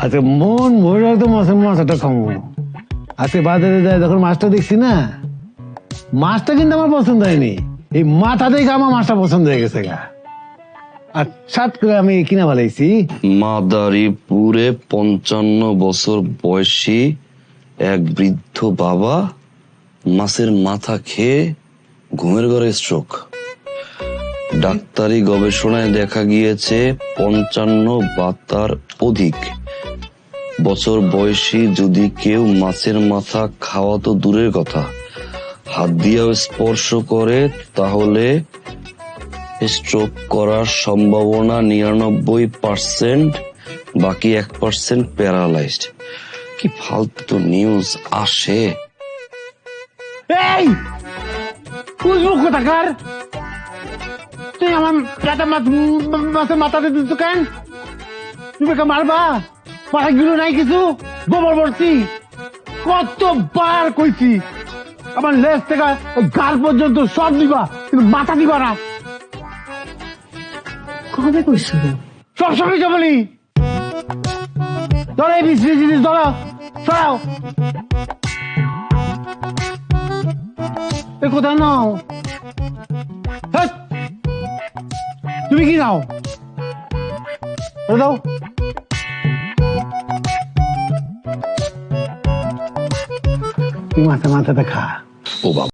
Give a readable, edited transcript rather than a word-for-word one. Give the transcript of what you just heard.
আচ্ছা মন ভরে তো মাছের মাথাটা খামো। আজকে বাজারে যায় যখন মাছটা দেখছি না, মাছটা কিন্তু আমার পছন্দ হয়নি, এই মাথা দেখে আমার মাছটা পছন্দ হয়ে গেছে গা। আর সাত করে আমি কিনা ভালাইছি। মাদারীপুরে 55 বছর বয়সী এক বৃদ্ধ বাবা মাছের মাথা খেয়ে ঘুমের ঘরে স্ট্রোক। ডাক্তারি গবেষণায় দেখা গিয়েছে 55 বা তার অধিক বছর বয়সী যদি কেউ মাছের মাথা খাওয়া তো দূরের কথা, হাত দিয়েও স্পর্শ করে তাহলে স্ট্রোক করার সম্ভাবনা 99%, বাকি 1% প্যারালাইজড। কি ফালতু নিউজ আসে। এই বুঝবো কোথাকার, তুই আমার মাছের মাথাতে দিচ্ছ কেন? তুমি কে মারবা? মাথা গিলো নাই কিছু, গোবর ভরছি। কতবার কইছি আমার লেজ থেকে গাল পর্যন্ত সব দিবা, কিন্তু মাথা দিবা না। কবে কইছো? সবসময় যে বলি ধরো এই বিশ্রী জিনিস ধরো, সরাও। এ কোথায় নাও? হ্যাট! তুমি কি নাও? দাও। তুই মাথাটা খা। ও বাবা।